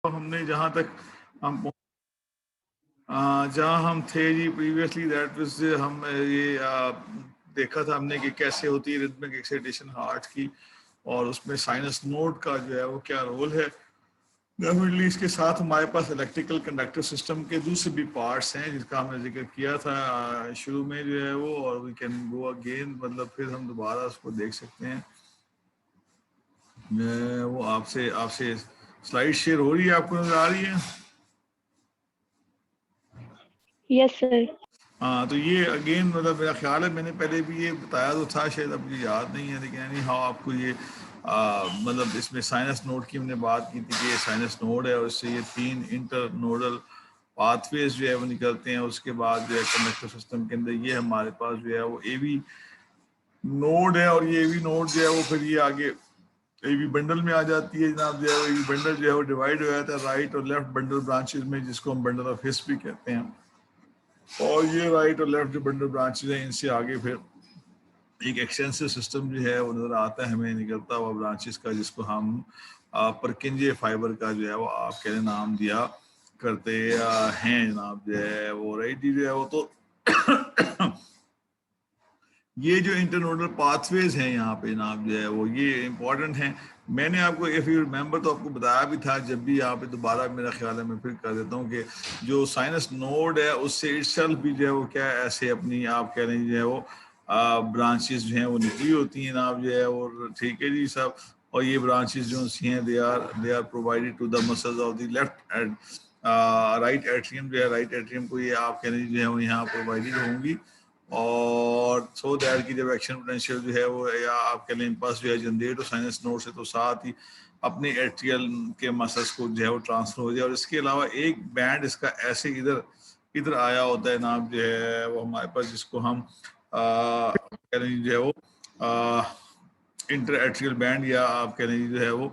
ہم نے جہاں تک جہاں ہم تھے جی پریویسلی دیٹ واز ہم یہ دیکھا تھا ہم نے کہ کیسے ہوتی ہے ریتمک ایکسائٹیشن ہارٹ کی اور اس میں سائنس نوڈ کا جو ہے وہ کیا رول ہے. ڈیفینیٹلی اس کے ساتھ ہمارے پاس الیکٹریکل کنڈکٹر سسٹم کے دوسرے بھی پارٹس ہیں جس کا ہم نے ذکر کیا تھا شروع میں جو ہے وہ, اور وی کین گو اگین, مطلب پھر ہم دوبارہ اس کو دیکھ سکتے ہیں. وہ آپ سے سلائڈ شیئر ہو رہی ہے, آپ کو نظر آ رہی ہے؟ یس سر. ہاں تو یہ اگین مطلب میرا خیال ہے میں نے پہلے بھی یہ بتایا تو تھا, شاید اب مجھے یاد نہیں ہے, لیکن اینی ہاؤ آپ کو یہ مطلب اس میں سائنس نوڈ کی ہم نے بات کی تھی کہ یہ سائنس نوڈ ہے اور اس سے یہ 3 انٹر نوڈل پاتھ ویز جو ہے وہ نکلتے ہیں. اس کے بعد جو ہے کنڈکٹر سسٹم کے اندر یہ ہمارے پاس جو ہے وہ اے وی نوڈ ہے, اور یہ اے وی نوڈ جو ہے وہ پھر یہ آگے اے وی بنڈل میں آ جاتی ہے جناب. جو ہے اے وی بنڈل جو ہے وہ ڈیوائڈ ہو جاتا ہے رائٹ اور لیفٹ بنڈل برانچز میں, جس کو ہم بنڈل آف ہسٹ بھی کہتے ہیں. اور یہ رائٹ اور لیفٹ جو بنڈل برانچز ہیں ان سے آگے پھر ایک ایکسٹینسو سسٹم جو ہے وہ نظر آتا ہے ہمیں نکلتا ہوا برانچز کا, جس کو ہم پرکنجے فائبر کا جو ہے وہ آپ کے نام دیا کرتے ہیں جناب. جو ہے وہ رائٹ جو ہے وہ تو یہ جو انٹرنوڈل پاتھ ویز ہیں یہاں پہ جناب جو ہے وہ یہ امپورٹنٹ ہیں. میں نے آپ کو اف یو ریمبر تو آپ کو بتایا بھی تھا, جب بھی یہاں پہ دوبارہ میرا خیال ہے میں پھر کر دیتا ہوں کہ جو سائنس نوڈ ہے اس سے اٹسیلف بھی جو ہے وہ کیا ایسے اپنی آپ کہہ رہے ہیں جو ہے وہ برانچز جو ہیں وہ نکلی ہوتی ہیں جناب. جو ہے وہ ٹھیک ہے جی صاحب. اور یہ برانچز جو ہیں they are provided to the muscles of the left and right atrium. جو ہے رائٹ ایٹریم کو یہ آپ کہہ رہے ہیں جو ہے وہ یہاں پرووائڈیڈ ہوں گی, اور سو دیٹ کی جب ایکشن پوٹینشیل جو ہے وہ یا آپ کے امپلس جو ہے جنریٹ ہو سائنس نوڈ سے, تو ساتھ ہی اپنے ایٹریل کے مسلس کو جو ہے وہ ٹرانسفر ہو جائے. اور اس کے علاوہ ایک بینڈ اس کا ایسے ادھر آیا ہوتا ہے نام جو ہے وہ ہمارے پاس, جس کو ہم کہہ رہے ہیں جو ہے وہ انٹر ایٹریل بینڈ, یا آپ کہہ رہے ہیں جو ہے وہ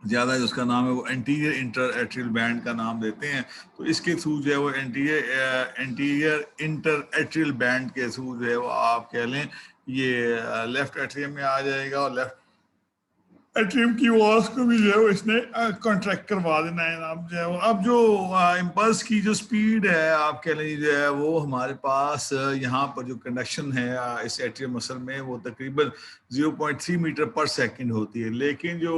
زیادہ اس کا نام ہے وہ انٹیریئر انٹر ایٹریل بینڈ کا نام دیتے ہیں. تو اس کے تھرو جو ہے وہ انٹیریئر انٹر ایٹریل بینڈ کے تھرو جو ہے وہ آپ کہہ لیں یہ لیفٹ ایٹریم میں آ جائے گا, اور لیفٹ ایٹریم کی واس کو بھی جو ہے وہ اس نے کانٹریکٹ کروا دینا ہے. اب جو ہے وہ اب جو امپلس کی جو سپیڈ ہے آپ کہہ لیں جو ہے وہ ہمارے پاس یہاں پر جو کنڈکشن ہے اس ایٹریم مسل میں وہ تقریباً 0.3 میٹر پر سیکنڈ ہوتی ہے. لیکن جو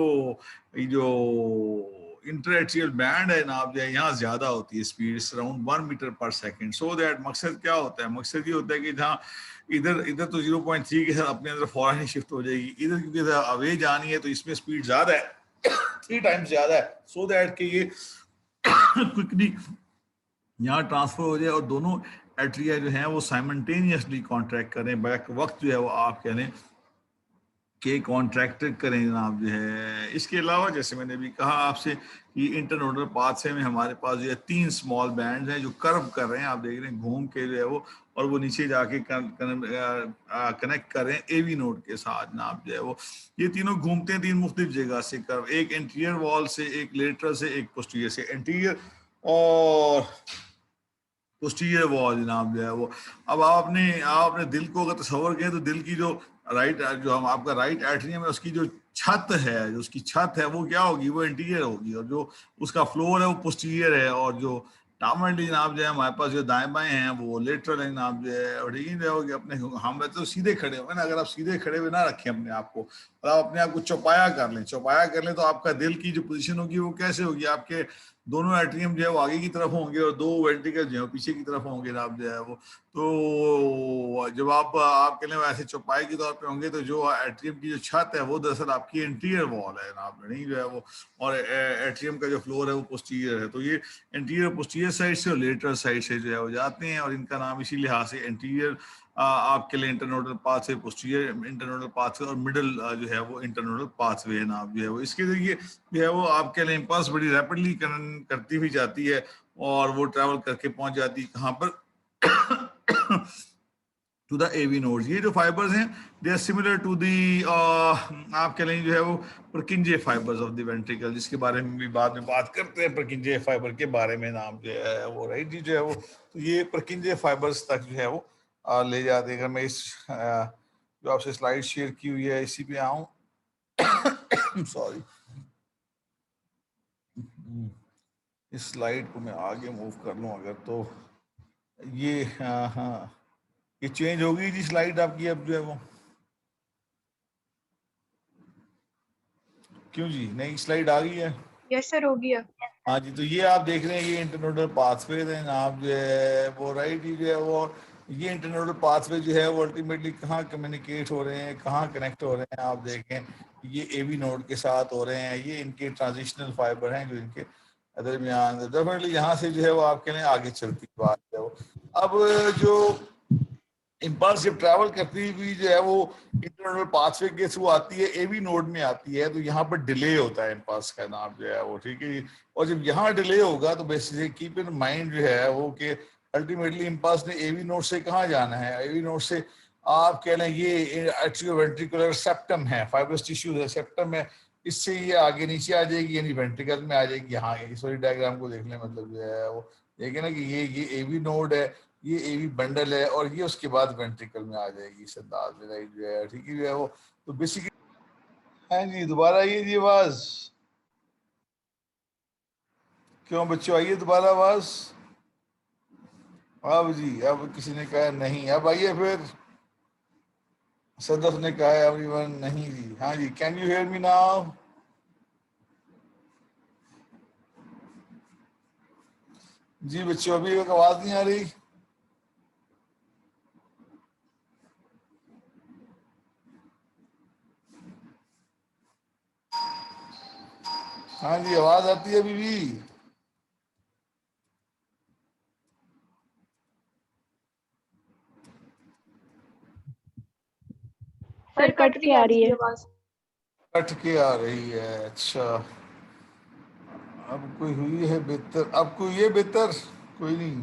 انٹر ایٹریل بینڈ ہے نا آپ جو ہے یہاں زیادہ ہوتی ہے speed, around 1 metre per second. So that مقصد کیا ہوتا ہے, مقصد یہ ہوتا ہے کہ جہاں ادھر تو 0.3 کے ساتھ اپنے اندر فوراً ہی شفٹ ہو جائے گی, ادھر کیونکہ اوے جانی ہے تو اس میں سپیڈ زیادہ ہے, 3 ٹائمز زیادہ ہے, سو دیٹ کہ یہ کوئکلی یہاں ٹرانسفر ہو جائے اور دونوں ایٹریا جو ہیں وہ سائمنٹینیسلی کانٹریکٹ کریں بیک وقت جو ہے وہ آپ کہہ لیں کہ کانٹریکٹ کریں جناب. جو ہے اس کے علاوہ جیسے میں نے بھی کہا آپ سے کہ انٹرنوڈل پاتھ میں ہمارے پاس جو ہے 3 اسمال بینڈز ہیں جو کرو کر رہے ہیں, آپ دیکھ رہے ہیں گھوم کے جو ہے وہ, اور وہ نیچے جا کے کنیکٹ کر رہے ہیں اے وی نوڈ کے ساتھ جناب. جو ہے وہ یہ تینوں گھومتے ہیں 3 مختلف جگہ سے, کرو ایک انٹیریئر وال سے, ایک لیٹرل سے, ایک پوسٹیریئر سے. انٹیریئر اور پوسٹیریئر وال جناب جو ہے وہ, اب آپ اپنے دل کو اگر تصور کریں تو دل کی جو رائٹ جو ہم آپ کا رائٹ ایٹریم ہے اس کی جو چھت ہے, جو اس کی چھت ہے وہ کیا ہوگی, وہ انٹیریئر ہوگی, اور جو اس کا فلور ہے وہ پوسٹیریئر ہے, اور جو ڈاؤنورڈلی جناب جو ہے ہمارے پاس جو دائیں بائیں ہیں وہ لیٹرل ہیں جناب. جو ہے اور ٹھیک ہے کہ اپنے ہم تو سیدھے کھڑے ہوئے نا, اگر آپ سیدھے کھڑے ہوئے نہ رکھیں اپنے آپ کو اور آپ اپنے آپ کو چوپایا کر لیں تو آپ کا دل کی جو پوزیشن ہوگی وہ کیسے ہوگی, آپ کے دونوں ایٹریم جو ہے وہ آگے کی طرف ہوں گے اور 2 وینٹریکل جو ہے پیچھے کی طرف ہوں گے جناب. جو ہے وہ تو جب آپ کے لیے ایسے چوپائے کے طور پہ ہوں گے تو جو ایٹریم کی جو چھت ہے وہ دراصل آپ کی انٹیریئر وال ہے جناب, نہیں جو ہے وہ, اور ایٹریم کا جو فلور ہے وہ پوسٹیریئر ہے. تو یہ انٹیریئر پوسٹیریئر سائڈ سے اور لیٹرل سائڈ سے جو ہے وہ جاتے ہیں, اور ان کا نام اسی لحاظ سے انٹیریئر آپ کے لیے internodal pathway, posterior internodal pathway, اور مڈل جو ہے وہ انٹرنوڈل پاتھ وے جناب. جو ہے وہ اس کے ذریعے جو ہے وہ آپ کے لیے امپلس بڑی ریپڈلی کرتی ہوئی جاتی ہے, اور وہ ٹریول کر کے پہنچ جاتی ہے کہاں پر, to the a we nodes. یہ جو فائبرز ہیں they are similar to the آپ کہہ لیں جو ہے وہ Purkinje fibres of the ventricle, جس کے بارے میں بھی بعد میں بات کرتے ہیں پرکنجے فائبر کے بارے میں نام جو ہے وہ رائٹ جی. جو ہے وہ تو یہ پرکنجے فائبرز تک جو ہے وہ لے جاتے ہیں. اگر میں اس جو آپ سے سلائڈ شیئر کی ہوئی ہے اسی پہ آؤں, سوری اس سلائیڈ کو میں آگے موو کر لوں اگر تو یہ ہاں یہ چینج ہوگی جی سلائیڈ آپ کی اب جو ہے وہ کیوں جی نئی سلائیڈ آ گئی ہے؟ یس سر ہو گیا. ہاں جی تو یہ آپ دیکھ رہے ہیں یہ انٹرنوڈل پاتھ ویز ہیں آپ جو ہے وہ رائٹ جو ہے وہ یہ انٹرنوڈل پاتھ وے جو ہے وہ الٹیمیٹلی کہاں کمیونیکیٹ ہو رہے ہیں کہاں کنیکٹ ہو رہے ہیں آپ دیکھیں یہ اے وی نوڈ کے ساتھ ہو رہے ہیں یہ ان کے ٹرانزیشنل فائبر ہیں جو ان کے درمیان ڈیفینیٹلی یہاں سے جو ہے وہ آپ کے لیے آگے چلتی بات ہے وہ اب جو امپلس جب ٹریول کرتی ہوئی جو ہے وہ انٹرنل پاتھ وے کے تھرو آتی ہے اے وی نوڈ میں آتی ہے تو یہاں پر ڈیلے ہوتا ہے امپلس کا نام جو ہے وہ ٹھیک ہے اور جب یہاں ڈیلے ہوگا تو بیسیکلی کیپ ان مائنڈ جو ہے وہ کہ الٹیمیٹلی امپلس نے اے وی نوڈ سے کہاں جانا ہے اے وی نوڈ سے آپ کہہ لیں یہ ایٹریووینٹریکولر سیپٹم ہے فائبرس ٹیشو ہے سیپٹم ہے اس سے یہ آگے نیچے آ جائے گی یعنی وینٹریکل میں آ جائے گی یہاں اس والی ڈائیگرام کو دیکھ لیں مطلب جو ہے وہ دیکھیں نا کہ یہ اے وی نوڈ ہے یہ اے وی بنڈل ہے اور یہ اس کے بعد وینٹریکل میں آ جائے گی اس انداز میں جو ہے ٹھیک ہے جو ہے وہ تو بیسیکلی ہاں جی دوبارہ آئیے جی آواز کیوں بچوں آئیے دوبارہ آواز اب جی اب کسی نے کہا نہیں اب آئیے پھر صدف نے کہا ہے ایوری ون نہیں جی ہاں جی can you hear me now جی بچوں ابھی ایک آواز نہیں آ رہی ہاں جی آواز آتی ہے ابھی بھی سر کٹ کے آ رہی ہے کٹ کے آ رہی ہے اچھا اب کوئی ہوئی ہے بہتر اب کوئی یہ بہتر کوئی نہیں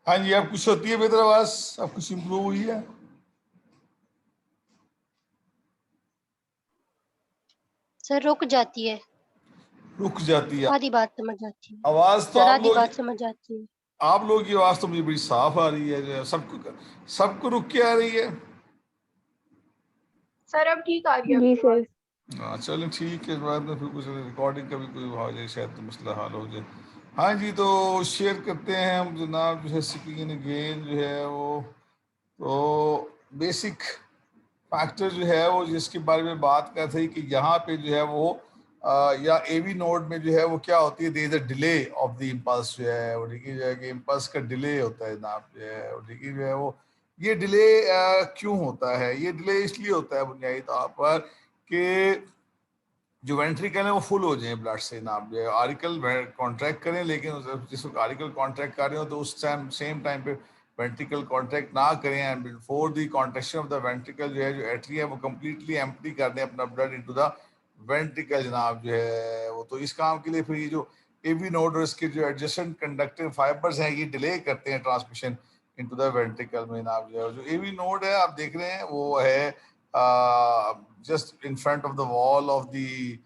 ہاں جی اب کچھ ہوتی ہے بہتر آواز اب کچھ امپروو ہوئی ہے سر رک جاتی ہے رک جاتی ہے آدھی بات سمجھ آتی ہے آواز تو سر آپ آدھی لوگ بات سمجھ آتی ہے آپ لوگوں کی آواز تو مجھے بڑی صاف آ رہی ہے جو ہے سب کو رک کے آ رہی ہے سر اب ٹھیک آ رہی ہے جی سر ہاں چلیں ٹھیک ہے بعد میں پھر کچھ ریکارڈنگ کا بھی کوئی ہو جائے شاید تو مسئلہ حل ہو جائے ہاں جی تو شیئر کرتے ہیں ہم جناب جو ہے سپیکنگ اگین جو ہے وہ تو بیسک فیکٹر جو ہے وہ جس کے بارے میں بات کر رہی کہ یہاں پہ جو ہے وہ یا اے وی نوڈ میں جو ہے وہ کیا ہوتی ہے there is a delay of the impulse جو ہے وہ ٹھیک ہے جو ہے کہ امپلس کا ڈیلے ہوتا ہے جناب جو ہے وہ ٹھیک ہے جو ہے وہ یہ ڈیلے کیوں ہوتا ہے یہ ڈیلے اس لیے ہوتا ہے بنیادی طور پر کہ جو وینٹریکل ہے وہ فل ہو جائیں بلڈ سے جناب جو ہے آرٹیکل کانٹریکٹ کریں لیکن جس وقت آرٹیکل کانٹریکٹ کر رہے ہو تو اس سیم ٹائم پہ وینٹریکل کانٹریکٹ نہ کریں and before the contraction of the ventricle جو ہے جو ایٹری ہے وہ کمپلیٹلی ایمپٹی کر دیں اپنا بلڈ انٹو دا وینٹریکل جناب جو ہے وہ تو اس کام کے لیے پھر یہ جو اے وی نوڈ اور اس کے جو ایڈجسٹنٹ کنڈکٹر فائبرز ہیں یہ ڈیلے کرتے ہیں ٹرانسمیشن انٹو دا وینٹریکل میں جناب جو ہے جو اے وی نوڈ ہے آپ دیکھ رہے ہیں وہ ہے just in front of the وال آف دی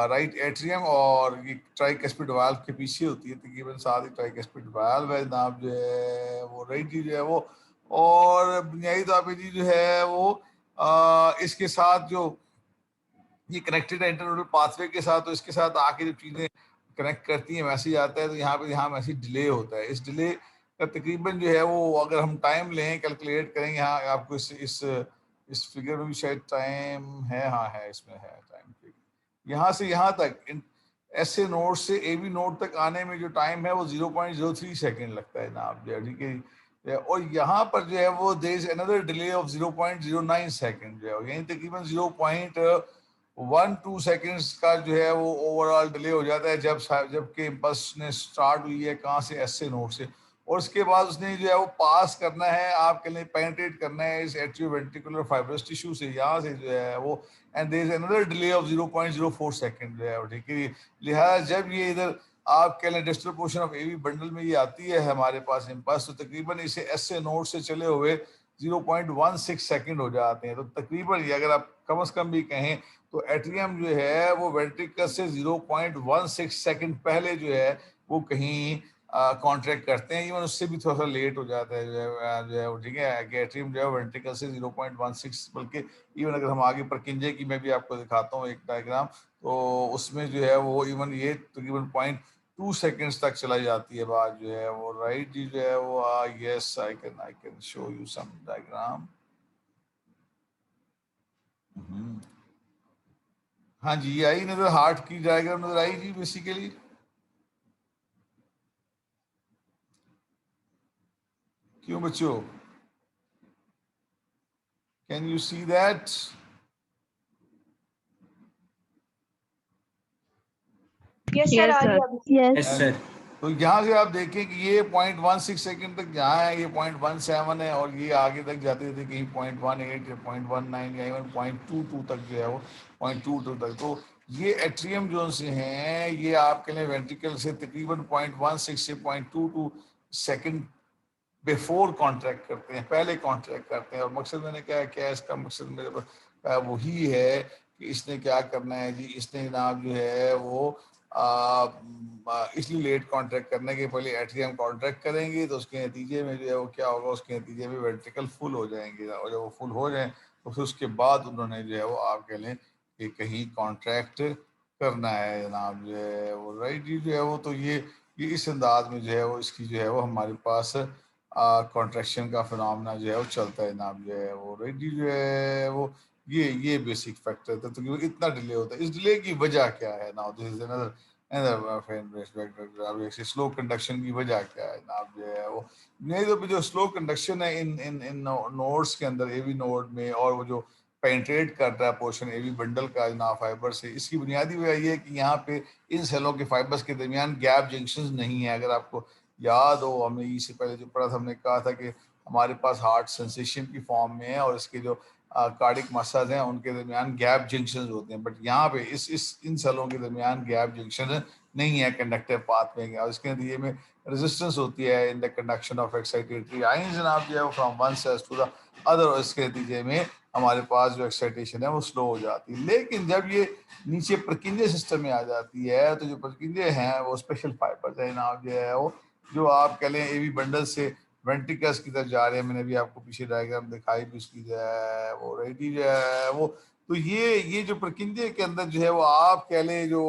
رائٹ ایٹریم اور یہ ٹرائی کیسپڈ والو کے پیچھے ہوتی ہے تقریباً ساتھ ہی ٹرائی کیسپڈ والو ہے جناب جو ہے وہ رائٹ جو ہے وہ اور بنیادی طور پہ جو ہے وہ اس کے ساتھ جو یہ کنیکٹڈ ہے انٹرنل پاتھ وے کے ساتھ تو اس کے ساتھ آ کے جو چیزیں کنیکٹ کرتی ہیں میسیج آتا ہے تو یہاں میسیج ڈیلے ہوتا ہے اس ڈیلے کا تقریباً جو ہے وہ اگر ہم ٹائم لیں کیلکولیٹ کریں یہاں آپ کو اس فگر میں بھی شاید ٹائم ہے ہاں ہے اس میں ہے ٹائم یہاں سے یہاں تک ایس اے نوڈ سے اے وی نوڈ تک آنے میں جو ٹائم ہے وہ 0.03 سیکنڈ لگتا ہے جناب جو ہے ٹھیک ہے اور یہاں پر جو ہے وہ دیر از اندر ڈیلے آف 0.09 سیکنڈ جو ہے یعنی تقریباً 0.12 سیکنڈز کا جو ہے وہ اوور آل ڈیلے ہو جاتا ہے جب کہ امپلس نے اسٹارٹ ہوئی ہے کہاں سے ایس اے نوڈ سے اور اس کے بعد اس نے جو ہے وہ پاس کرنا ہے آپ کے لیے پینٹریٹ کرنا ہے اس ایٹریو وینٹریکولر فائبرس ٹیشو سے یہاں سے جو ہے وہ and there is another delay of 0.04 second جو ہے وہ ٹھیک ہے. لہٰذا جب یہ ادھر آپ کہہ لیں distal portion of A V bundle میں یہ آتی ہے ہمارے پاس امپلس تو تقریباً اسے ایس اے نوڈ سے چلے ہوئے 0.16 سیکنڈ ہو جاتے ہیں. تو تقریباً یہ اگر آپ کم از کم بھی کہیں تو ایٹریم جو ہے وہ وینٹریکل سے 0.16 سیکنڈ پہلے جو ہے وہ کہیں کانٹریکٹ کرتے ہیں. ایون اس سے بھی تھوڑا سا لیٹ ہو جاتا ہے جو ہے وہ ٹھیک ہے کہ ایٹریم جو ہے وینٹریکل سے 0.16 بلکہ ایون اگر ہم آگے پرکنجے کی میں بھی آپ کو دکھاتا ہوں ایک ڈائیگرام تو اس میں جو ہے وہ ایون یہ تقریباً 0.2 سیکنڈز تک چلا جاتی ہے بات جو ہے وہ رائٹ جی جو ہے وہ yes I can show you some diagram. ہاں جی یہ آئی نظر ہارٹ کی ڈائیگرام نظر آئی جی بیسیکلی کیوں بچوں can you see that yes sir آ رہی ہے ابھی. یس سر. تو یہاں سے آپ دیکھیں کہ یہ 0.16 سیکنڈ تک جہاں ہے یہ 0.17 ہے اور یہ آگے تک جاتے تھے کہیں 0.18 یا 0.19 یا ایون 0.22 تک جو ہے وہ 0.22 تک. تو یہ ایٹریم جو سے ہیں یہ آپ کے لیے وینٹریکل سے تقریباً 0.16 سے 0.22 سیکنڈ بیفور کانٹریکٹ کرتے ہیں پہلے کانٹریکٹ کرتے ہیں. اور مقصد میں نے کیا اس کا مقصد میرے وہی ہے کہ اس نے کیا کرنا ہے جی اس نے جناب جو ہے وہ اس لیے لیٹ کانٹریکٹ کرنے کے پہلے ایٹریم کانٹریکٹ کریں گے تو اس کے نتیجے میں جو ہے وہ کیا ہوگا اس کے نتیجے میں وینٹریکل فل ہو جائیں گے اور جب وہ فل ہو جائیں تو پھر اس کے بعد انہوں نے جو ہے وہ آپ کہہ لیں کہ کہیں کانٹریکٹ کرنا ہے جناب جو ہے وہ رائٹ جی جو ہے وہ. تو یہ اس انداز میں جو ہے وہ اس کی جو ہے وہ ہمارے پاس کانٹریکشن کا فنامنا جو ہے وہ چلتا ہے جناب جو ہے وہ رائٹ جی جو ہے وہ یہ بیسک فیکٹر تھا. تو اتنا ڈیلے ہوتا ہے اس ڈیلے کی وجہ کیا ہے نا دس از سلو کنڈکشن کی وجہ کیا ہے جناب جو ہے وہ نہیں تو جو سلو کنڈکشن ہے ان نوڈس کے اندر اے وی نوڈ میں اور وہ جو پینٹریٹ کرتا ہے پورشن اے وی بنڈل کا جناب فائبر سے اس کی بنیادی وجہ یہ ہے کہ یہاں پہ ان سیلوں کے فائبرز کے درمیان گیپ جنکشنز نہیں ہیں. اگر آپ کو یاد ہو ہم نے اس سے پہلے جو پڑھا تھا ہم نے کہا تھا کہ ہمارے پاس ہارٹ سینسیشن کی فارم میں ہے اور اس کے جو کارڈک مسلز ہیں ان کے درمیان گیپ جنکشنز ہوتے ہیں. بٹ یہاں پہ ان سیلوں کے درمیان گیپ جنکشن نہیں ہے کنڈکٹیو پاتھ میں اور اس کے نتیجے میں ریزسٹنس ہوتی ہے in the conduction of excitatory ions جناب جو ہے from one cells to the other اور اس کے نتیجے میں ہمارے پاس جو ایکسائٹیشن ہے وہ سلو ہو جاتی ہے. لیکن جب یہ نیچے پرکنجے سسٹم میں آ جاتی ہے تو جو پرکنجے ہیں وہ اسپیشل فائبرز ہیں جناب جو ہے وہ جو آپ کہہ لیں اے وی بنڈل سے وینٹریکلس کی طرف جا رہے ہیں. میں نے بھی آپ کو پیچھے ڈائیگرام دکھائی بھی اس کی جو ہے وہ ریڈی جو ہے وہ تو یہ جو پرکنجے کے اندر جو ہے وہ آپ کہہ لیں جو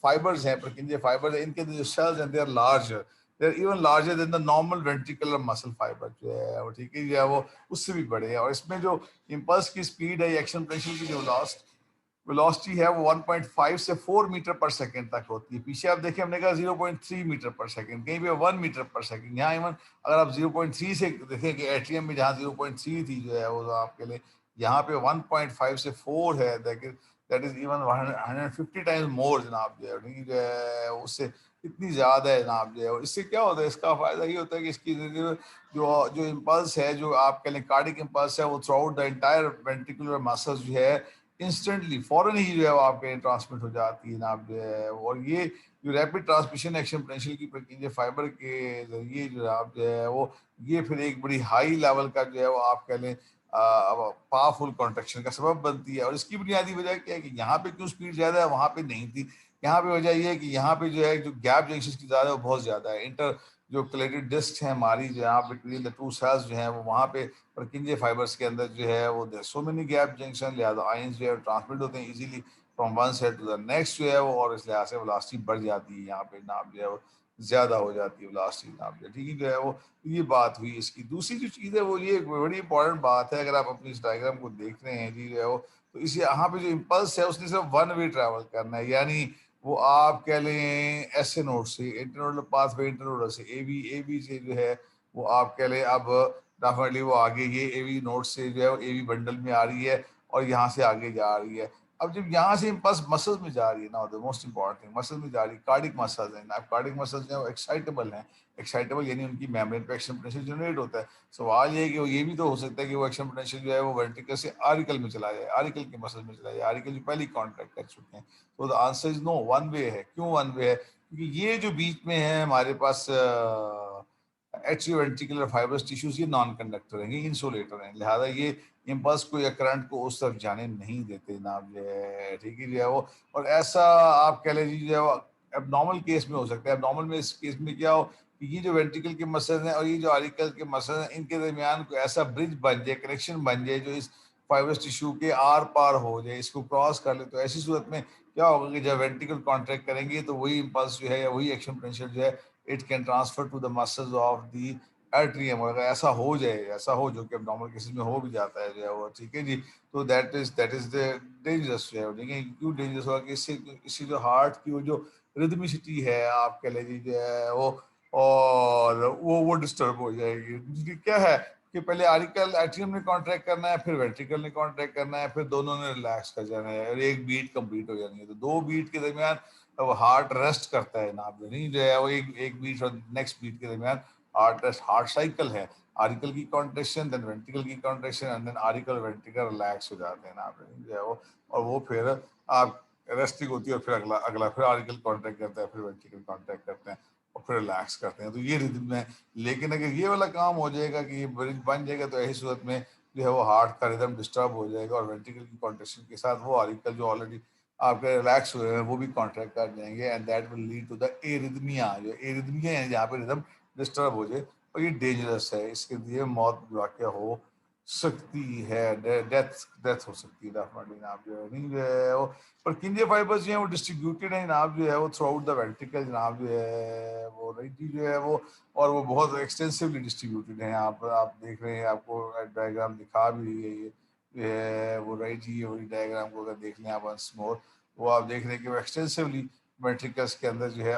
فائبرز ہیں پرکنجے فائبرز ہیں ان کے جو سیلز ہیں they are large they are even larger than the normal ventricular muscle fibre جو ہے وہ ٹھیک ہے جو ہے وہ اس سے بھی بڑے ہیں. اور اس میں جو امپلس کی اسپیڈ ہے ایکشن پوٹینشیل کی جو ویلوسٹی ہے وہ 1.5 سے 4 میٹر پر سیکنڈ تک ہوتی ہے. پیچھے آپ دیکھیں ہم نے کہا 0.3 میٹر پر سیکنڈ کہیں پہ 1 میٹر پر سیکنڈ. یہاں ایون اگر آپ 0.3 سے دیکھیں کہ ایٹریم میں جہاں 0.3 تھی جو ہے وہ آپ کے لیے یہاں پہ 1.5 سے 4 ہے that is even 150 times more جناب جو ہے اس سے اتنی زیادہ ہے جناب جو ہے. اس سے کیا ہوتا ہے اس کا فائدہ یہ ہوتا ہے کہ اس کی جو امپلس ہے جو آپ کہہ لیں کارڈک امپلس ہے وہ through out the entire ventricular muscles جو ہے انسٹنٹلی فوراً ہی جو ہے وہ آپ کے ٹرانسمٹ ہو جاتی ہے جناب جو ہے. اور یہ جو ریپڈ ٹرانسمیشن ایکشن پوٹینشیل کی پرکنجے فائبر کے ذریعے جو آپ جو ہے وہ یہ پھر ایک بڑی ہائی لیول کا جو ہے وہ آپ کہہ لیں پاورفل کانٹریکشن کا سبب بنتی ہے. اور اس کی بنیادی وجہ کیا ہے کہ یہاں پہ کیوں اسپیڈ زیادہ ہے وہاں پہ نہیں تھی. یہاں پہ وجہ یہ ہے کہ یہاں پہ جو ہے جو گیپ جنکشن کی زیادہ ہے وہ بہت زیادہ ہے. انٹر جو کلیٹڈ ڈسک ہیں ہماری جہاں بٹوین دا ٹو سیلز جو ہیں وہ وہاں پہ پرکنجے فائبرس کے اندر جو ہے وہ سو مینی گیپ جنکشن لہٰذا آئنز جو ہے ٹرانسمٹ ہوتے ہیں easily from one cell to the next جو ہے وہ اور اس لحاظ سے ویلاسٹی بڑھ جاتی ہے. یہاں پہ نام جو ہے وہ زیادہ ہو جاتی ہے ویلاسٹی نام جو ہے ٹھیک ہے جو ہے وہ یہ بات ہوئی. اس کی دوسری جو چیز ہے وہ یہ بڑی امپورٹنٹ بات ہے. اگر آپ اپنی اس ڈائیگرام کو دیکھ رہے ہیں جی جو ہے وہ تو اس یہاں پہ جو امپلس ہے اس نے صرف ون وے ٹریول کرنا ہے. یعنی وہ آپ کہہ لیں ایس اے نوڈ سے انٹرنوڈل پاتھ وے انٹرنوڈل سے اے وی سے جو ہے وہ آپ کہہ لیں اب ڈیفینیٹلی وہ آگے یہ اے وی نوڈ سے جو ہے وہ اے وی بنڈل میں آ رہی ہے اور یہاں سے آگے جا رہی ہے. اب جب یہاں سے امپلس مسلز میں جا رہی ہے نا، the most important thing muscles میں جا رہی ہے، کارڈک مسلز ہیں نا، کارڈک مسلز جو ہیں وہ ایکسائٹیبل ہیں، ایکسائٹیبل یعنی ان کی میمبرین پہ ایکشن پوٹینشیل جنریٹ ہوتا ہے. سوال یہ ہے کہ وہ یہ بھی تو ہو سکتا ہے کہ وہ ایکشن پوٹینشیل جو ہے وہ ورٹیکل سے آریکل میں چلا جائے، آریکل کے مسل میں چلا جائے، آریکل جو پہلے کانٹریکٹ کر چکے ہیں. تو the answer is know, one way ہے. کیوں ون وے ہے؟ کیونکہ یہ جو بیچ میں ہے ہمارے پاس ایٹریو وینٹریکولر فائبرس ٹیشوز، یہ نان کنڈکٹر ہیں، یہ انسولیٹر ہیں، لہٰذا یہ امپلس کو یا کرنٹ کو اس طرف جانے نہیں دیتے جناب جو ہے. ٹھیک ہے جو ہے وہ، اور ایسا آپ کہہ لیجیے جو ہے وہ اب نارمل کیس میں ہو سکتا ہے. اب نارمل میں اس کیس میں کیا ہو کہ یہ جو وینٹریکل کے مسلز ہیں اور یہ جو آریکل کے مسلز ہیں، ان کے درمیان کوئی ایسا برج بن جائے، کنیکشن بن جائے جو اس فائبرس ٹیشو کے آر پار ہو جائے، اس کو کراس کر لے. تو ایسی صورت میں کیا ہوگا کہ جب وینٹریکل کانٹریکٹ کریں گے تو وہی امپلس جو ہے یا وہی ایکشن پوٹینشیل جو ہے it can transfer to the muscles of the atrium. اور اگر ایسا ہو جائے، ایسا ہو جو کہ اب نارمل کیسز میں ہو بھی جاتا ہے جو ہے وہ، ٹھیک ہے جی، تو دیٹ از ڈینجرس جو ہے. دیکھیں کیوں ڈینجرس ہوگا کہ اس سے جو ہارٹ کی وہ جو ریدمسٹی ہے آپ کہہ لیجیے جو ہے وہ، اور وہ ڈسٹرب ہو جائے گی. کیا ہے کہ پہلے آریکل ایٹریم نے کانٹریکٹ کرنا ہے، پھر وینٹریکل نے کانٹریکٹ کرنا ہے، پھر دونوں نے ریلیکس کر جانا ہے اور ایک بیٹ کمپلیٹ ہو جانی ہے. تو دو بیٹ کے درمیان وہ ہارٹ ریسٹ کرتا ہے نا، نہیں جو ہے وہ ایک بیٹ اور نیکسٹ بیٹ کے درمیان ہارٹ سائیکل ہے. آریکل کی کانٹریکشن، دین وینٹریکل کی contraction, and then auricle ventricle relax ہو جاتے ہیں نا جو ہے وہ، اور وہ پھر آپ ریسٹنگ ہوتی ہے اور پھر اگلا پھر آریکل کانٹریکٹ کرتا ہے، پھر وینٹریکل کانٹریکٹ کرتے ہیں اور پھر ریلیکس کرتے ہیں. تو یہ ریدم ہے. لیکن اگر یہ والا کام ہو جائے گا کہ یہ برج بن جائے گا تو ایسی صورت میں جو ہے وہ ہارٹ کا ریدم ڈسٹرب ہو جائے گا اور وینٹریکل کی کانٹریکشن کے ساتھ وہ آریکل جو آلریڈی آپ کے ریلیکس ہوئے ہیں وہ بھی کانٹریکٹ کر جائیں گے، and that will lead to the arrhythmia. جو ایریدمیا ہے جہاں پہ ریدم ڈسٹرب ہو جائے، اور یہ ڈینجرس ہے. اس کے لیے موت واقع ہو سکتی ہے، ڈیتھ ہو سکتی ہے ڈیفینیٹلی جناب جو ہے. نہیں جو ہے وہ پرکنجے فائبرز جو ہیں وہ ڈسٹریبیوٹیڈ ہیں جناب جو ہے وہ تھرو آؤٹ دا وینٹریکل جناب جو ہے وہ رائٹی جو ہے وہ، اور وہ بہت ایکسٹینسولی ڈسٹریبیوٹیڈ ہیں. آپ دیکھ رہے ہیں، آپ کو ڈائیگرام دکھا بھی رہی ہے یہ جو ہے وہ رائٹ جی. وہی ڈائیگرام کو اگر دیکھ لیں آپ ونس مور، وہ آپ دیکھ رہے ہیں کہ وہ ایکسٹینسولی وینٹریکلس کے اندر جو ہے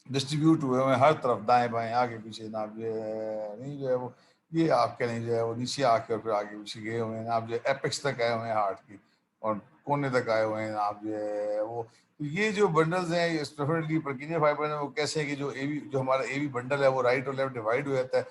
ڈسٹریبیوٹ ہوئے ہوئے ہیں ہر طرف، دائیں بائیں آگے پیچھے جناب جو ہے. نہیں جو ہے وہ یہ آپ کہہ لیں جو ہے وہ نیچے آ کے اور پھر آگے پیچھے گئے ہوئے ہیں آپ جو ایپیکس تک آئے ہوئے ہیں ہارٹ کی، اور کونے تک آئے ہوئے ہیں آپ جو ہے وہ. یہ جو بنڈلز ہیں یہ ڈیفینیٹلی پرکینیا فائبر ہیں. وہ کیسے ہیں کہ جو اے وی، جو ہمارا اے وی بنڈل ہے وہ رائٹ اور لیفٹ ڈیوائڈ ہو جاتا ہے،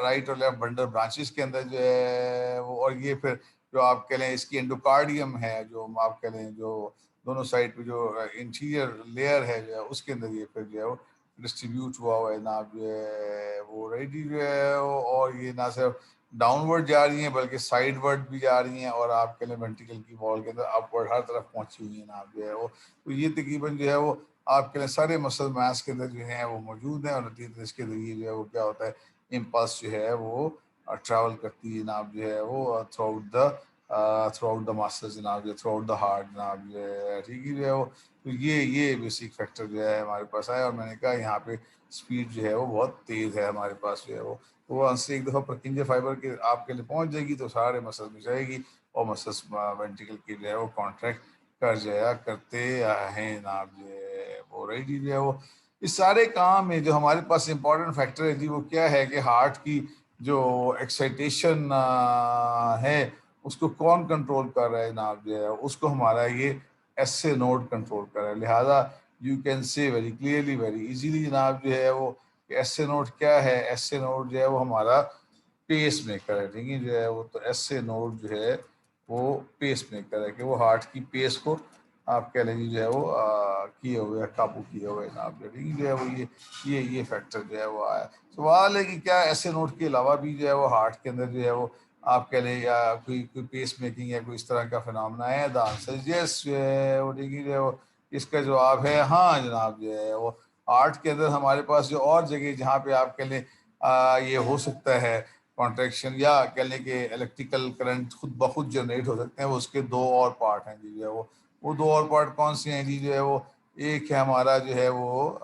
رائٹ اور لیفٹ بنڈل برانچز کے اندر جو ہے وہ. اور یہ پھر جو آپ کہہ لیں اس کی انڈوکارڈیم ہے، جو آپ کہہ لیں جو دونوں سائڈ پہ جو انٹیریئر لیئر ہے جو ہے اس کے اندر یہ پھر جو ہے وہ ڈسٹریبیوٹ ہوا ہوا ہے جناب جو ہے وہ ریڈی جو ہے. اور یہ نہ صرف ڈاؤن ورڈ جا رہی ہیں بلکہ سائڈ ورڈ بھی جا رہی ہیں، اور آپ کے لیے وینٹریکل کی وال کے اندر اپ ورڈ ہر طرف پہنچی ہوئی ہیں جناب جو ہے وہ. تو یہ تقریباً جو ہے وہ آپ کے لیے سارے مسل ماس کے اندر جو ہیں وہ موجود ہیں، اور نتیجہ اس کے ذریعے جو ہے وہ کیا ہوتا ہے، امپلس جو ہے وہ ٹریول کرتی ہے جناب جو ہے وہ تھرو آؤٹ دا مسلز جناب، جو تھرو آؤٹ دا ہارٹ جناب جو ہے. ٹھیک ہے جو ہے وہ. تو یہ بیسک فیکٹر جو ہے ہمارے پاس آیا، اور میں نے کہا یہاں پہ اسپیڈ جو ہے وہ بہت تیز ہے ہمارے پاس جو ہے وہ. وہ آنسر ایک دفعہ پرکنجے فائبر کے آپ کے لیے پہنچ جائے گی تو سارے مسلز میں جائے گی، اور مسلز وینٹریکل کی جو ہے وہ کانٹریکٹ کر جایا کرتے ہیں جناب جو ہے وہ. ریڈی جو ہے وہ اس سارے کام میں جو ہمارے پاس امپورٹنٹ فیکٹر ہے جی وہ کیا ہے کہ ہارٹ کی جو ایکسائٹیشن ہے اس کو کون کنٹرول کر رہا ہے جناب جو ہے اس کو ہمارا یہ ایس اے نوڈ کنٹرول کر رہا ہے. لہٰذا you can see very clearly very easily جناب جو ہے وہ ایس اے نوڈ کیا ہے. ایس اے نوڈ جو ہے وہ ہمارا پیس میکر ہے. ٹھیک ہے جو ہے وہ. تو ایس اے نوڈ جو ہے وہ پیس میکر ہے کہ وہ ہارٹ کی پیس کو آپ کہہ لیں جو ہے وہ کیے ہوئے قابو کیے ہوئے جناب جو ہے وہ یہ فیکٹر جو ہے وہ آیا. سوال ہے کہ کیا ایس اے نوڈ کے علاوہ بھی جو ہے وہ ہارٹ کے اندر جو ہے وہ آپ کہہ لیں یا کوئی پیس میکنگ یا کوئی اس طرح کا فنامنا ہے. دا آنسر یس جو ہے وہ. ٹھیک ہے جو ہے وہ اس کا جواب ہے ہاں جناب جو ہے وہ. آرٹ کے اندر ہمارے پاس جو اور جگہ جہاں پہ آپ کہہ لیں یہ ہو سکتا ہے کانٹریکشن یا کہہ لیں کہ الیکٹریکل کرنٹ خود بخود جنریٹ ہو سکتے ہیں، وہ اس کے دو اور پارٹ ہیں جی جو ہے وہ دو اور پارٹ کون سے ہیں جی جو ہے وہ. ایک ہے ہمارا جو ہے وہ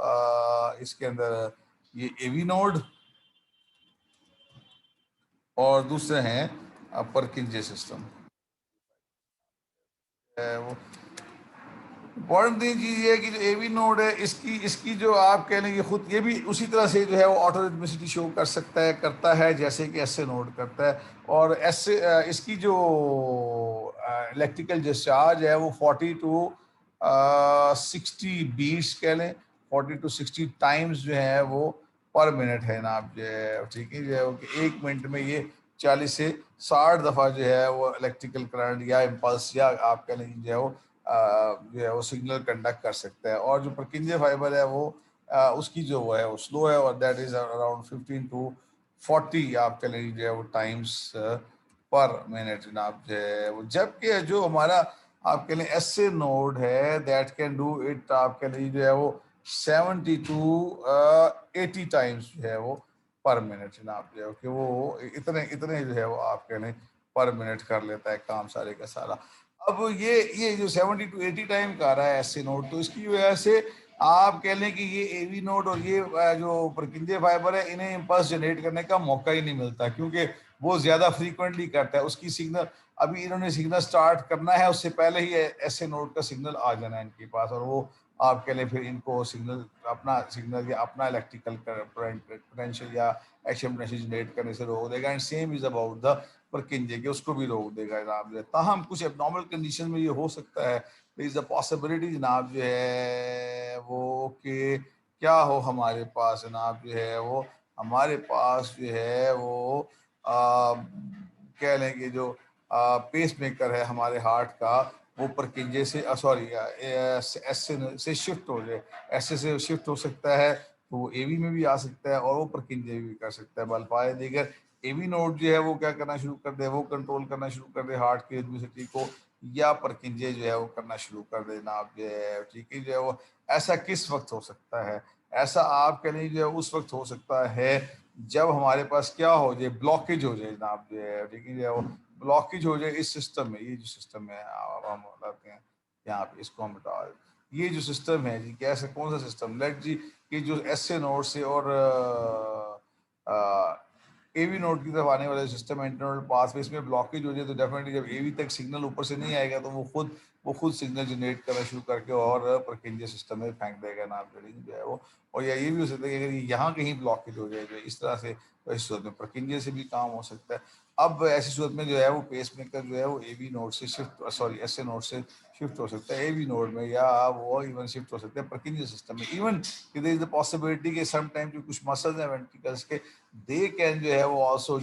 اس کے اندر یہ اے وی نوڈ، اور دوسرے ہیں پرکنجے سسٹم. امپورٹنٹ چیز یہ ہے کہ جو اے وی نوڈ ہے اس کی جو آپ کہہ لیں کہ خود یہ بھی اسی طرح سے جو ہے وہ آٹو ریتمسٹی شو کر سکتا ہے، کرتا ہے جیسے کہ ایس اے نوڈ کرتا ہے. اور اس کی جو الیکٹریکل ڈسچارج ہے وہ 40 to 60 بیٹس کہہ لیں, 40 to 60 ٹائمز جو ہے وہ پر منٹ ہے جناب جو ہے, ٹھیک ہے جو ہے کہ ایک منٹ میں یہ 40 سے 60 دفعہ جو ہے وہ الیکٹریکل کرنٹ یا امپلس یا آپ کہہ لیں جو ہے وہ سگنل کنڈکٹ کر سکتا ہے. اور جو پرکنجے فائبر ہے وہ اس کی جو وہ ہے وہ سلو ہے, اور دیٹ از اراؤنڈ 15 to 40 آپ کہہ لیں جو ہے وہ ٹائمس پر منٹ جناب جو ہے وہ. جبکہ جو ہمارا آپ کہہ لیں ایس اے نوڈ ہے دیٹ کین ڈو اٹ آپ کہہ لیں جو ہے وہ 70 to 80 ٹائمس جو ہے وہ پر منٹ جناب جو ہے کہ وہ اتنے جو ہے وہ آپ کہہ لیں پر منٹ کر لیتا ہے کام سارے کا سارا. اب یہ جو 70 to 80 ٹائم کا رہا ہے ایس اے نوڈ, تو اس کی وجہ سے آپ کہہ لیں کہ یہ اے وی نوڈ اور یہ جو پرکنجے فائبر ہے انہیں امپلس جنریٹ کرنے کا موقع ہی نہیں ملتا, کیونکہ وہ زیادہ فریکوینٹلی کرتا ہے. اس کی سگنل ابھی انہوں نے سگنل سٹارٹ کرنا ہے, اس سے پہلے ہی ایس اے نوڈ کا سگنل آ جانا ہے ان کے پاس, اور وہ آپ کہہ لیں پھر ان کو اپنا سگنل یا اپنا الیکٹریکل پوٹینشیل یا ایکشن پوٹینشیل جنریٹ کرنے سے روک دے گا. And same is about the Purkinje کہ اس کو بھی روک دے گا جناب. تاہم کچھ اب نارمل کنڈیشن میں یہ ہو سکتا ہے, there is a possibility جناب جو ہے وہ کہ کیا ہو ہمارے پاس جناب جو ہے وہ ہمارے پاس جو ہے وہ کہہ لیں کہ جو پیس میکر ہے ہمارے ہارٹ کا وہ پرکنجے سے ایس سے شفٹ ہو جائے, ایسے سے شفٹ ہو سکتا ہے تو وہ اے وی میں بھی آ سکتا ہے, اور وہ پرکنجے بھی کر سکتا ہے. بالفائے دیگر اے وی نوڈ جو ہے وہ کیا کرنا شروع کر دے, وہ کنٹرول کرنا شروع کر دے ہارٹ کی ریتمیسٹی کو, یا پرکنجے جو ہے وہ کرنا شروع کر دے جناب جو ہے, ٹھیک ہے جو ہے وہ. ایسا کس وقت ہو سکتا ہے؟ ایسا آپ کے لیے جو ہے اس وقت ہو سکتا ہے جب ہمارے پاس کیا ہو جائے, بلاکیج ہو جائے جناب جو ہے, ٹھیک ہے جو ہے وہ بلاکیج ہو جائے اس سسٹم میں. یہ جو سسٹم ہے ہم بتاتے ہیں یہاں پہ اس کو ہم بتا, یہ جو سسٹم ہے جی کیسے کون سا سسٹم لیٹ جی کہ جو ایس اے نوڈ سے اور اے وی نوڈ کی طرف آنے والے سسٹم انٹرنل پاس میں اس میں بلاکیج ہو جائے تو ڈیفینیٹلی جب اے وی تک سگنل اوپر سے نہیں آئے گا تو وہ خود سگنل جنریٹ کرنا شروع کر کے اور پرکنجے سسٹم میں پھینک دے گا نام جو ہے وہ. اور یا یہ بھی ہو سکتا ہے کہ اگر یہاں کہیں بلاکیج ہو جائے جو اس طرح سے, تو اس صورت میں پرکنجے سے بھی کام ہو سکتا ہے. اب ایسی صورت میں جو ہے وہ پیس میکر جو ہے وہ اے وی نوڈ سے ایس اے نوڈ سے شفٹ ہو سکتا ہے اے وی نوڈ میں, یا وہ ایون شفٹ ہو سکتے ہیں پرکنجے سسٹم میں. Even there is the possibility کہ سم ٹائم جو کچھ مسلز ہیں وینٹریکلس کے دے کین جو ہے وہ آلسو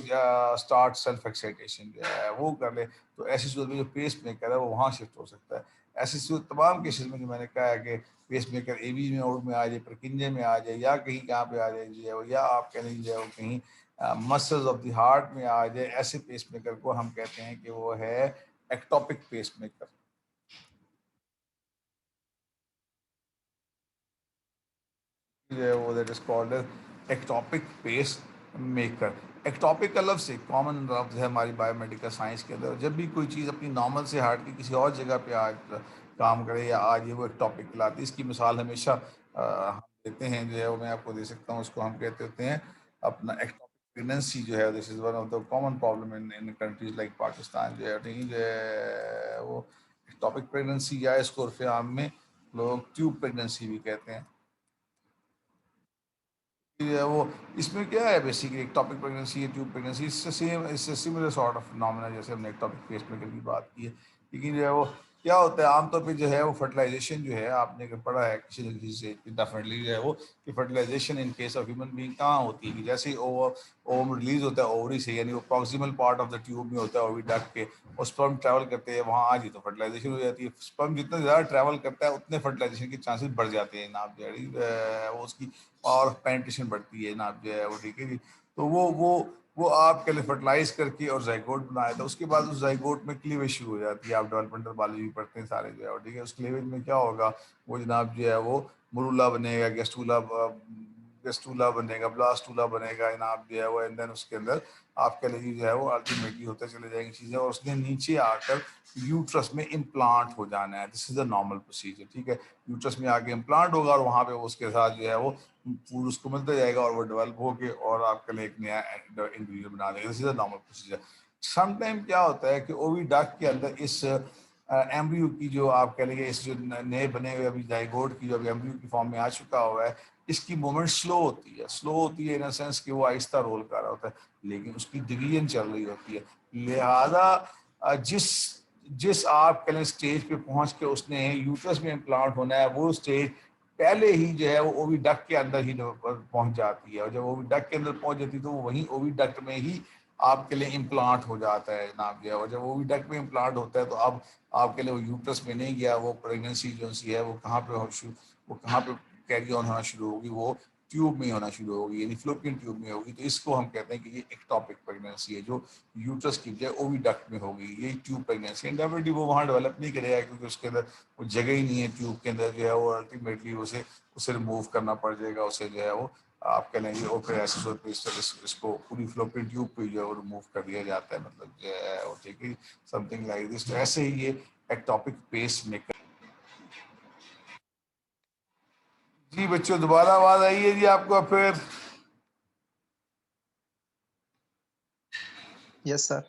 اسٹارٹ سیلف ایکسائٹیشن جو ہے وہ کر لے, تو ایسی صورت میں جو پیس میکر ہے وہ وہاں شفٹ ہو سکتا ہے. ایسی صورت تمام کیسز میں جو میں نے کہا ہے کہ پیس میکر اے وی نوڈ میں آ جائے, پرکنجے میں آ جائے, یا کہیں کہاں پہ آ جائے جو ہے وہ, یا آپ کہہ لیں جو ہے وہ کہیں مسلز آف دی ہارٹ میں آ جائے, ایسے پیس میکر کو ہم کہتے ہیں کہ وہ ہے ایکٹوپک پیس میکر. جو ہے وہ that is called ectopic pacemaker. Ectopic کا لفظ ایک کامن لفظ ہے ہماری بایو میڈیکل سائنس کے اندر. جب بھی کوئی چیز اپنی نارمل سے ہارٹ کی کسی اور جگہ پہ آج کام کرے یا آج یہ وہ ایکٹوپک لاتی, اس کی مثال ہمیشہ ہم دیتے ہیں جو ہے وہ میں آپ کو دے سکتا ہوں. اس کو ہم کہتے ہوتے ہیں اپنا ایکٹوپک پریگننسی جو ہے, this is one of the common problem in countries like Pakistan جو ہے, ٹھیک جو ہے وہ ایکٹوپک پریگننسی, یا اس کو عرف عام میں لوگ ٹیوب پریگننسی بھی کہتے ہیں. وہ اس میں کیا ہے بیسیکلی ایک ٹاپک پریگننسی ہے, ٹیوب پریگننسی, اس سے سملر سارٹ آف فنامنا جیسے ہم نے ایک ٹاپک پیس میکر کی بات کی ہے. لیکن جو ہے وہ کیا ہوتا ہے عام طور پہ جو ہے وہ فرٹیلائزیشن جو ہے آپ نے اگر پڑھا ہے کسی نہ کسی سے ڈیفینیٹلی جو ہے وہ کہ fertilisation in case of human being کہاں ہوتی ہے کہ جیسے ہی اوم ریلیز ہوتا ہے اووری سے, یعنی وہ proximal part of the tube میں ہوتا ہے اووری ڈکٹ کے, اور اسپرم ٹریول کرتے ہیں وہاں آ جی تو فرٹیلائزیشن ہو جاتی ہے. اسپرم جتنا زیادہ ٹریول کرتا ہے اتنے فرٹیلائزیشن کے چانسز بڑھ جاتے ہیں جناب, وہ اس کی پاور آف پینٹریشن بڑھتی ہے جناب جو ہے وہ, ٹھیک ہے جی. تو وہ آپ کے لیے فرٹیلائز کر کے اور زائگوٹ بنایا تھا. اس کے بعد اس زائگوٹ میں کلیویج شروع ہو جاتی ہے. آپ ڈیولپمنٹل بایولوجی پڑھتے ہیں سارے جو ہے, ٹھیک ہے. اس کلیویج میں کیا ہوگا, وہ جناب جو ہے وہ مرولا بنے گا, گیسٹولا بنے گا, بلاسٹولا بنے گا جناب جو ہے وہ, اینڈ دین اس کے اندر آپ کے لیے جو ہے وہ الٹیمیٹلی ہوتے چلے جائیں گی چیزیں, اور اس نے نیچے آ کر یوٹرس میں امپلانٹ ہو جانا ہے. This is a normal procedure, ٹھیک ہے. یوٹرس میں آگے امپلانٹ ہوگا اور وہاں پہ اس کے ساتھ جو ہے وہ فوڈ اس کو ملتا جائے گا, اور وہ ڈیولپ ہو کے اور آپ کے لیے ایک نیا انڈیویجول بنا دے گا. This is a normal procedure. Some time کیا ہوتا ہے کہ اووی ڈکٹ کے اندر اس ایمبریو کی جو آپ کہہ لیں گے اس جو نئے بنے ہوئے ابھی زائگوٹ کی جو ابھی ایمبریو کی فارم میں آ چکا ہوا ہے, اس کی موومنٹ سلو ہوتی ہے ان سینس کہ وہ آہستہ رول کر رہا ہوتا ہے, لیکن اس کی ڈویژن چل رہی ہوتی ہے. لہذا جس جس آپ کہنے سٹیج پہ پہنچ کے اس نے یوٹرس میں امپلانٹ ہونا ہے وہ سٹیج پہلے ہی جو ہے وہ اووی ڈکٹ کے اندر ہی پہنچ جاتی ہے, اور جب اووی ڈکٹ کے اندر پہنچ جاتی ہے تو وہیں اووی ڈکٹ میں ہی آپ کے لیے امپلانٹ ہو جاتا ہے جناب جو ہے, اور جب اووی ڈکٹ میں امپلانٹ ہوتا ہے تو اب آپ کے لیے وہ یوٹرس میں نہیں گیا, وہ پریگننسی جو سی ہے وہ کہاں پہ کیری آن ہونا شروع ہوگی, وہ ٹیوب میں ہونا شروع ہوگی, یعنی فلوپین ٹیوب میں ہوگی. تو اس کو ہم کہتے ہیں کہ یہ ایکٹوپک پریگننسی ہے جو یوٹرس کی بجائے اووی ڈکٹ میں ہوگی, یہ ٹیوب پریگننسی ہے. ڈیفینیٹلی وہ وہاں ڈیولپ نہیں کرے گا کیونکہ اس کے اندر وہ جگہ ہی نہیں ہے ٹیوب کے اندر جو ہے وہ الٹیمیٹلی اسے ریموو کرنا پڑ جائے گا, اسے جو ہے وہ آپ کہہ لیں گے اوپریسس اس کو پوری فلوپین ٹیوب پہ جو ہے وہ ریموو کر دیا جاتا ہے, مطلب جو ہے وہ ٹھیک ہے سم تھنگ لائک دس. تو ایسے ہی یہ ایکٹوپک پیس میکر. جی بچوں دوبارہ آواز آئی ہے جی آپ کو پھر؟ یس سر.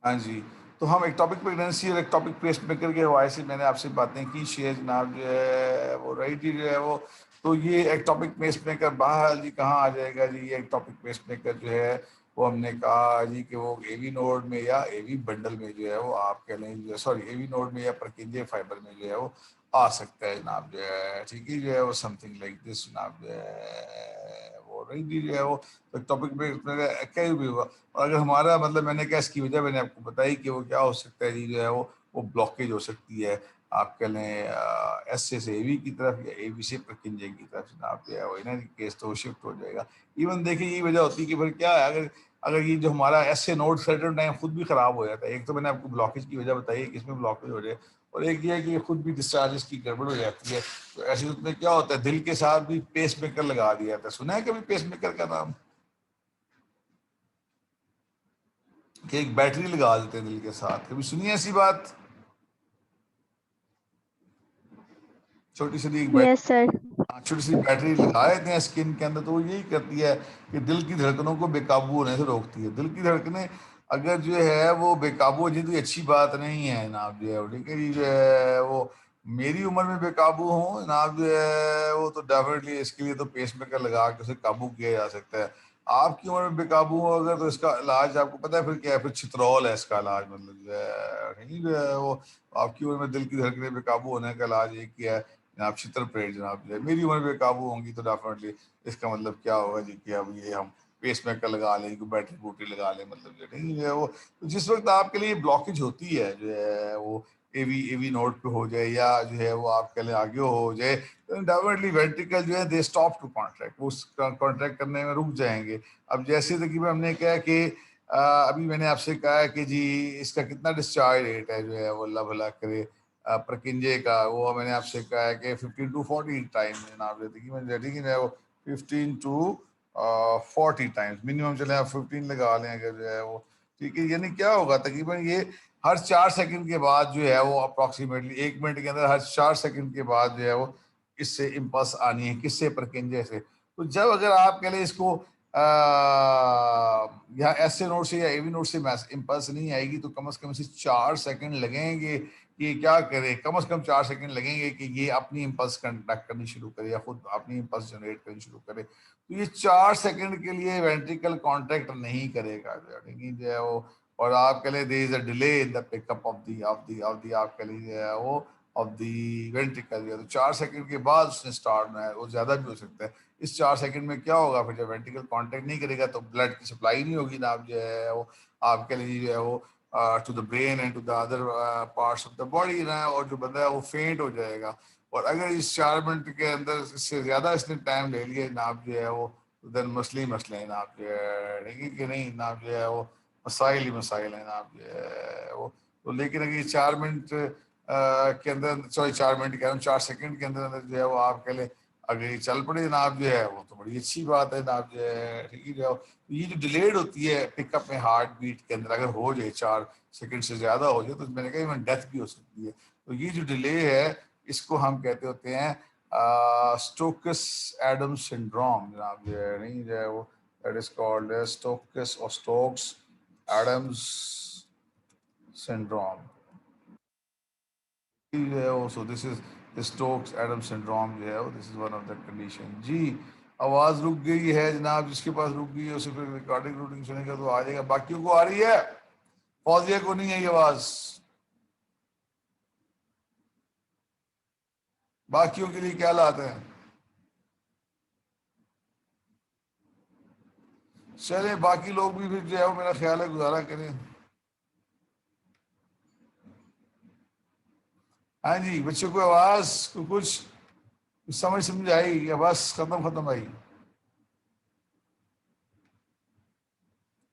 ہاں جی, تو ہم ایکٹوپک پریگننسی اور ایکٹوپک پیس میکر کے حوالے سے میں نے آپ سے باتیں کی شیئر جناب جو ہے وہ رائٹ ہی جو ہے وہ. تو یہ ایکٹوپک پیس میکر باہر جی کہاں آ جائے گا جی؟ یہ ایکٹوپک پیس میکر جو ہے وہ ہم نے کہا جی کہ وہ اے وی نوڈ میں یا اے وی بنڈل میں جو ہے وہ آپ کہہ لیں جو سوری اے وی نوڈ میں یا پرکنجے فائبر میں جو ہے وہ آ سکتا ہے جناب جو ہے, ٹھیک ہے جو ہے وہ سم تھنگ لائک دس جناب جو ہے وہ رہی جو ہے وہ ٹاپک پہ کہیں بھی ہوا. اور اگر ہمارا مطلب میں نے کیا اس کی وجہ میں نے آپ کو بتائی کہ وہ کیا ہو سکتا ہے جی جو ہے وہ بلاکیج ہو سکتی ہے آپ کہہ لیں ایس سے اے وی کی طرف یا اے وی سے پرکنجے کی طرف جناب جو ہے وہ نا کیس تو شفٹ ہو جائے گا. ایون دیکھیں یہ وجہ ہوتی ہے کہ پھر کیا ہے اگر یہ جو ہمارا ایس سے نوڈ سرٹن ٹائم خود بھی خراب ہو جاتا ہے. ایک تو میں نے آپ کو بلاکیج کی وجہ بتائی ہے کہ اس میں بلاکیج ہو جائے, اور ایک یہ ہے کہ یہ خود بھی ڈسچارجز کی گڑبڑ ہو جاتی ہے. تو ایسی صورت میں کیا ہوتا ہے دل کے ساتھ بھی پیس میکر لگا دیا جاتا ہے. سنا ہے کبھی پیس میکر کا نام کہ ایک بیٹری لگا دیتے ہیں دل کے ساتھ؟ کبھی سنی ایسی بات؟ چھوٹی سی ایک یس سر. چھوٹی سی بیٹری لگا دیتے ہیں اسکن کے اندر, تو وہ یہی کرتی ہے کہ دل کی دھڑکنوں کو بے قابو ہونے سے روکتی ہے. دل کی دھڑکنیں اگر جو ہے وہ بے قابو ہو جائے تو یہ اچھی بات نہیں ہے جناب جو ہے, ٹھیک ہے جی جو ہے وہ میری عمر میں بے قابو ہوں جناب جو ہے وہ تو ڈیفینیٹلی اس کے لیے تو پیس میکر لگا کے اسے قابو کیا جا سکتا ہے. آپ کی عمر میں بے قابو ہو اگر تو اس کا علاج آپ کو پتہ ہے پھر کیا ہے؟ پھر چترول ہے اس کا علاج, مطلب جو ہے وہ آپ کی عمر میں دل کی دھڑکنیں بے قابو ہونے کا علاج ایک کیا ہے جناب چتر پریٹ جناب جو ہے. میری عمر بے قابو ہوں گی تو ڈیفینیٹلی اس کا مطلب کیا ہوگا جی کہ اب یہ ہم پیس میکر لگا لیں, کوئی بیٹری بوٹری لگا لیں, مطلب جو ہے وہ جس وقت آپ کے لیے بلاکیج ہوتی ہے جو ہے وہ اے وی نوڈ پہ ہو جائے یا جو ہے وہ آپ کے لیے آگے ہو جائے, ڈیفینیٹلی وینٹریکل جو ہے دے اسٹاپ ٹو کانٹریکٹ, وہ کانٹریکٹ کرنے میں رک جائیں گے. اب جیسے تقریباً ہم نے کہا کہ ابھی میں نے آپ سے کہا کہ جی اس کا کتنا ڈسچارج ریٹ ہے جو ہے وہ اللہ بھلا کرے پرکنجے کا, وہ میں نے آپ سے کہا ہے کہ 15 to 40 ٹائم جناب ٹھیک ہے وہ 15 to 40 ٹائمز منیمم چلے آپ 15 لگا لیں اگر جو ہے وہ, ٹھیک ہے. یعنی کیا ہوگا تقریباً یہ ہر 4 سیکنڈ کے بعد جو ہے وہ اپروکسیمیٹلی 1 منٹ کے اندر ہر 4 سیکنڈ کے بعد جو ہے وہ اس سے امپلس آنی ہے, کس سے؟ پرکنجے سے. تو جب اگر آپ کے لیے اس کو یا ایس اے نوڈ سے یا اے وی نوڈ سے امپلس نہیں آئے گی تو کم از کم اسے 4 سیکنڈ لگیں گے. یہ کیا کرے؟ کم از کم 4 سیکنڈ لگیں گے کہ یہ اپنی امپلس کنڈکٹ کرنی شروع کرے یا خود اپنی امپلس جنریٹ کرنی شروع کرے. تو یہ 4 سیکنڈ کے لیے وینٹریکل کانٹیکٹ نہیں کرے گا جو ہے وہ, اور آپ کے لیے دیر is a delay in the pick up of the آپ کے لیے جو ہے وہ آف دی وینٹریکل. تو 4 سیکنڈ کے بعد اس نے اسٹارٹ ہونا ہے, وہ زیادہ بھی ہو سکتا ہے. اس 4 سیکنڈ میں کیا ہوگا پھر جب وینٹریکل کانٹیکٹ نہیں کرے گا تو بلڈ کی سپلائی نہیں ہوگی نا آپ جو ہے وہ آپ کے لیے جو ہے وہ to the brain and to the other parts of the body نا, اور جو بندہ ہے وہ فینٹ ہو جائے گا. اور اگر اس 4 منٹ کے اندر اس سے زیادہ اس نے ٹائم لے لیا جناب جو ہے وہ دن مسئلے ہیں جناب جو ہے کہ نہیں جناب جو ہے وہ مسائل ہی مسائل ہیں جناب جو ہے وہ. تو لیکن اگر یہ 4 منٹ کے اندر 4 منٹ کہہ رہا ہوں 4 سیکنڈ کے اندر جو ہے وہ آپ کے لیے اگر یہ چل پڑے جناب جو ہے وہ تو بڑی اچھی بات ہے جناب جو ہے, ٹھیک ہے جو یہ جو ڈیلیڈ ہوتی ہے پک اپ میں ہارٹ بیٹ کے اندر اگر ہو جائے 4 سیکنڈ سے زیادہ ہو جائے تو میں نے کہا ایون ڈیتھ بھی ہو سکتی ہے. تو یہ جو ڈیلے ہے اس کو ہم کہتے ہوتے ہیں اسٹوکس ایڈم سنڈروم جناب جو ہے نہیں جو ہے وہ دیٹ از کالڈ اسٹوکس اور Stokes Adams syndrome. So this is the Stokes-Adams syndrome جو ہے this is one of the condition. جی آواز رک گئی ہے جناب, جس کے پاس رک گئی ہے اسے پھر ریکارڈنگ سنے گا تو آ جائے گا. باقیوں کو آ رہی ہے؟ فوزیہ کو نہیں ہے یہ آواز؟ باقیوں کے لیے کیا لاتے ہیں؟ چلے باقی لوگ بھی پھر جو ہے وہ میرا خیال ہے گزارا کریں. ہاں جی بچوں کو آواز کو کچھ سمجھ آئی یا بس ختم آئی؟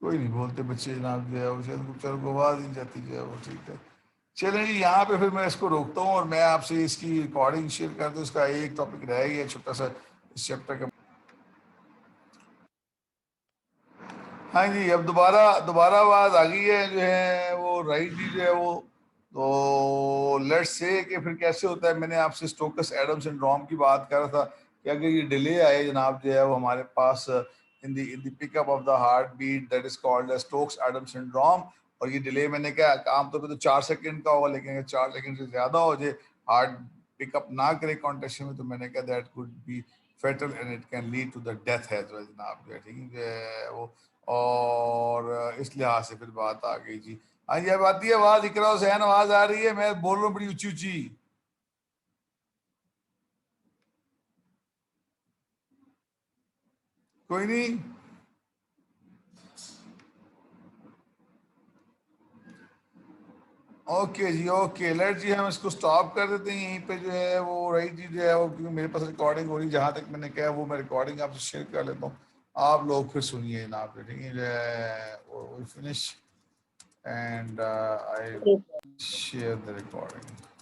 کوئی نہیں بولتے بچے جناب جو ہے وہ چلو کو آواز نہیں جاتی جو ہے وہ. ٹھیک ہے چلیں جی یہاں پہ پھر میں اس کو روکتا ہوں اور میں آپ سے اس کی ریکارڈنگ شیئر کر دوں. اس کا ایک ٹاپک رہ گیا چھوٹا سا اس چیپٹر کا. ہاں جی اب دوبارہ آواز آ گئی ہے جو ہے وہ رائٹ جی جو ہے وہ. تو لیٹس سے کہ پھر کیسے ہوتا ہے. میں نے آپ سے اسٹوکس ایڈم سنڈروم کی بات کر رہا تھا کہ اگر یہ ڈیلے آئے جناب جو ہے وہ ہمارے پاس in the pickup of the heartbeat that is called as Stokes-Adams syndrome. اور یہ ڈیلے میں نے کہا عام طور پہ تو 4 سیکنڈ کا ہوگا لیکن اگر 4 سیکنڈ سے زیادہ ہو جائے ہارٹ پک اپ نہ کرے کانٹیکشن میں تو میں نے کہا that could be fatal and it can lead to the death as well جناب جو ہے. ٹھیک ہے وہ اور اس لحاظ سے پھر بات آ گئی جی. ہاں جی اب آتی ہے آواز اقرا حسین آواز آ رہی ہے؟ میں بول رہا ہوں بڑی اونچی اونچی. کوئی نہیں اوکے جی اوکے لیٹ جی ہم اس کو سٹاپ کر دیتے ہیں یہیں پہ جو ہے وہ رائٹ جی جو ہے وہ کیونکہ میرے پاس ریکارڈنگ ہو رہی جہاں تک میں نے کہا وہ میں ریکارڈنگ آپ سے شیئر کر لیتا ہوں. آپ لوگ پھر سنیے جناب ٹھیک ہے جو ہے finish and I share the recording.